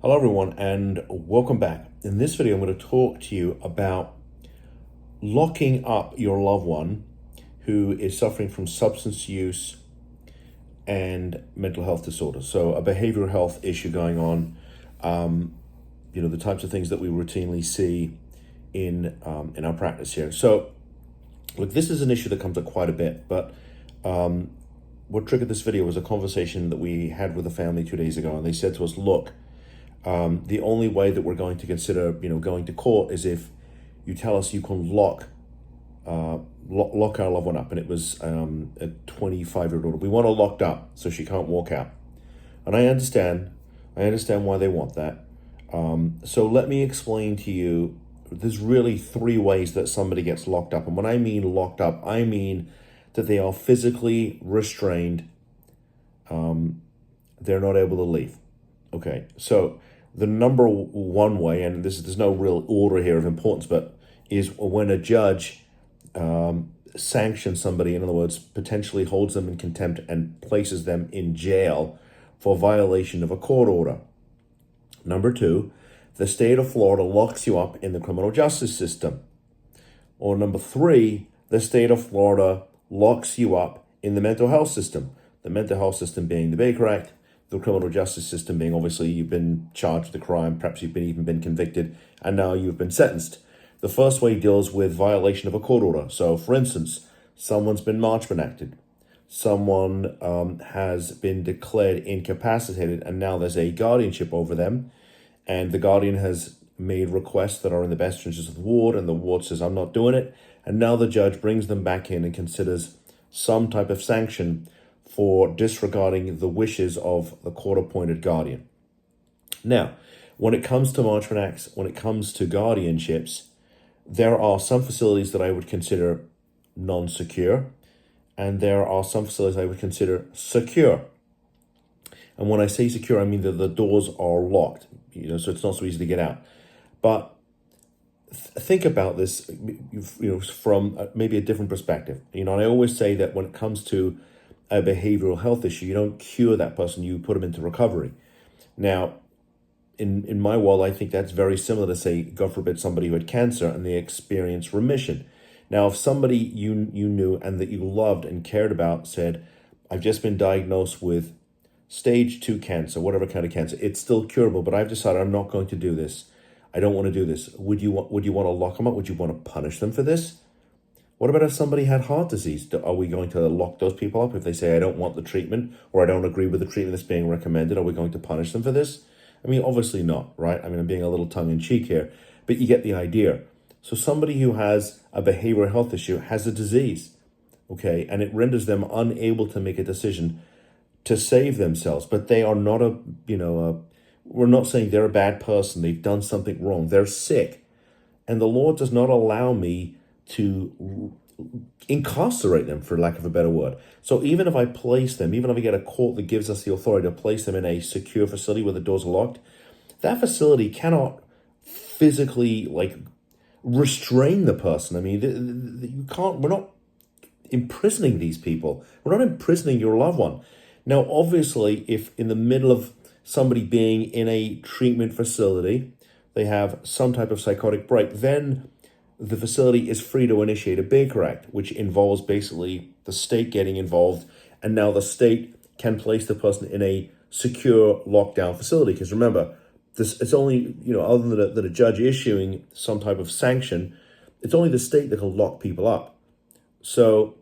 Hello everyone and welcome back. In this video, I'm going to talk to you about locking up your loved one who is suffering from substance use and mental health disorders. So a behavioral health issue going on, the types of things that we routinely see in our practice here. So look, this is an issue that comes up quite a bit, but what triggered this video was a conversation that we had with a family 2 days ago, and they said to us, look, the only way that we're going to consider, going to court is if you tell us you can lock our loved one up. And it was a 25-year-old daughter. We want her locked up so she can't walk out. And I understand why they want that. So let me explain to you, there's really three ways that somebody gets locked up. And when I mean locked up, I mean that they are physically restrained. They're not able to leave. Okay, so the number one way, and there's no real order here of importance, but is when a judge sanctions somebody, in other words, potentially holds them in contempt and places them in jail for violation of a court order. Number two, the state of Florida locks you up in the criminal justice system. Or number three, the state of Florida locks you up in the mental health system. The mental health system being the Baker Act, the criminal justice system being obviously you've been charged with a crime, perhaps you've even been convicted, and now you've been sentenced. The first way deals with violation of a court order. So for instance, someone's been Marchman acted, someone has been declared incapacitated, and now there's a guardianship over them, and the guardian has made requests that are in the best interests of the ward, and the ward says, I'm not doing it, and now the judge brings them back in and considers some type of sanction for disregarding the wishes of the court-appointed guardian. Now, when it comes to Marchman Acts, when it comes to guardianships, there are some facilities that I would consider non-secure, and there are some facilities I would consider secure. And when I say secure, I mean that the doors are locked, so it's not so easy to get out. But think about this, from maybe a different perspective. And I always say that when it comes to a behavioral health issue, you don't cure that person, you put them into recovery. Now, in my world, I think that's very similar to, say, God forbid, somebody who had cancer and they experience remission. Now, if somebody you knew and that you loved and cared about said, I've just been diagnosed with stage 2 cancer, whatever kind of cancer, it's still curable, but I've decided I'm not going to do this. I don't want to do this. Would you want to lock them up? Would you want to punish them for this? What about if somebody had heart disease? Are we going to lock those people up if they say, I don't want the treatment, or I don't agree with the treatment that's being recommended? Are we going to punish them for this? I mean, obviously not, right? I mean, I'm being a little tongue-in-cheek here, but you get the idea. So somebody who has a behavioral health issue has a disease, okay, and it renders them unable to make a decision to save themselves, but they are not we're not saying they're a bad person, they've done something wrong, they're sick, and the law does not allow me to incarcerate them, for lack of a better word. So even if I place them, even if I get a court that gives us the authority to place them in a secure facility where the doors are locked, that facility cannot physically restrain the person. I mean, you can't. We're not imprisoning these people. We're not imprisoning your loved one. Now, obviously, if in the middle of somebody being in a treatment facility, they have some type of psychotic break, then the facility is free to initiate a Baker Act, which involves basically the state getting involved, and now the state can place the person in a secure lockdown facility. Because remember, it's only, other than a judge issuing some type of sanction, it's only the state that can lock people up. So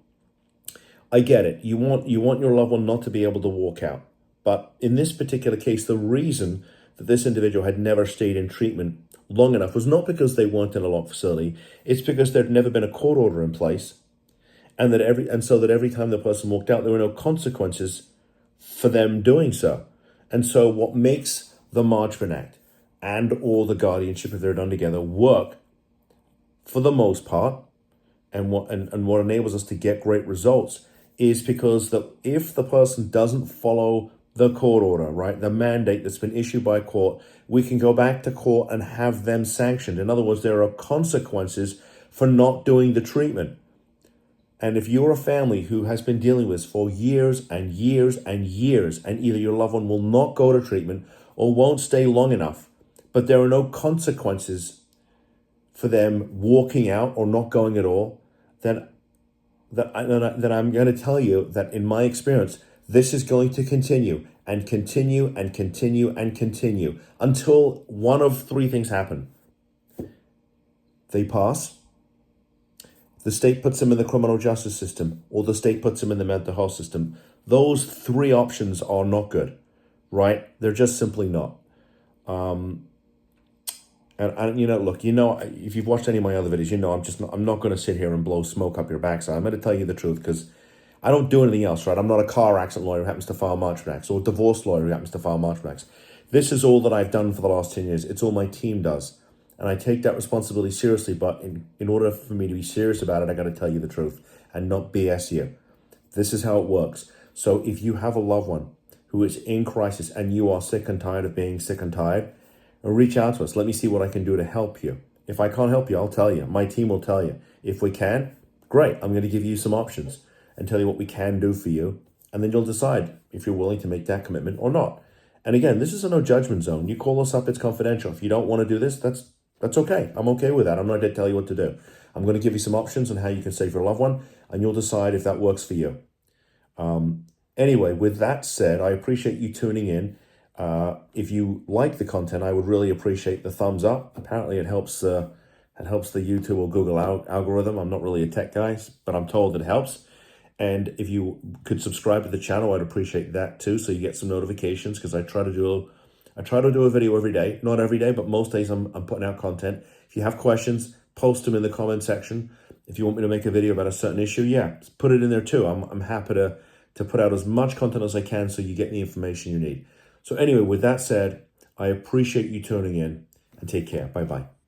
I get it. You want your loved one not to be able to walk out. But in this particular case, the reason that this individual had never stayed in treatment long enough was not because they weren't in a locked facility. It's because there'd never been a court order in place, and so that every time the person walked out, there were no consequences for them doing so. And so what makes the Marchman Act and or the guardianship, if they're done together, work for the most part, and what enables us to get great results is because that if the person doesn't follow the court order, right, the mandate that's been issued by a court, we can go back to court and have them sanctioned. In other words, there are consequences for not doing the treatment. And if you're a family who has been dealing with this for years and years and years, and either your loved one will not go to treatment or won't stay long enough, but there are no consequences for them walking out or not going at all, then I'm going to tell you that in my experience, this is going to continue and continue and continue and continue until one of three things happen. They pass, the state puts them in the criminal justice system, or the state puts them in the mental health system. Those three options are not good, right? They're just simply not. And look, if you've watched any of my other videos, I'm not going to sit here and blow smoke up your backside. I'm going to tell you the truth because I don't do anything else, right? I'm not a car accident lawyer who happens to file Marchman Acts, or a divorce lawyer who happens to file Marchman Acts. This is all that I've done for the last 10 years. It's all my team does. And I take that responsibility seriously, but in order for me to be serious about it, I got to tell you the truth and not BS you. This is how it works. So if you have a loved one who is in crisis and you are sick and tired of being sick and tired, reach out to us. Let me see what I can do to help you. If I can't help you, I'll tell you. My team will tell you. If we can, great. I'm going to give you some options and tell you what we can do for you. And then you'll decide if you're willing to make that commitment or not. And again, this is a no judgment zone. You call us up, it's confidential. If you don't want to do this, that's okay. I'm okay with that. I'm not going to tell you what to do. I'm going to give you some options on how you can save your loved one, and you'll decide if that works for you. Anyway, with that said, I appreciate you tuning in. If you like the content, I would really appreciate the thumbs up. Apparently it helps the YouTube or Google algorithm. I'm not really a tech guy, but I'm told it helps. And if you could subscribe to the channel, I'd appreciate that too, so you get some notifications, because I try to do a video every day. Not every day, but most days I'm putting out content. If you have questions, post them in the comment section. If you want me to make a video about a certain issue, yeah, put it in there too. I'm happy to put out as much content as I can so you get the information you need. So anyway, with that said, I appreciate you tuning in, and take care. Bye-bye.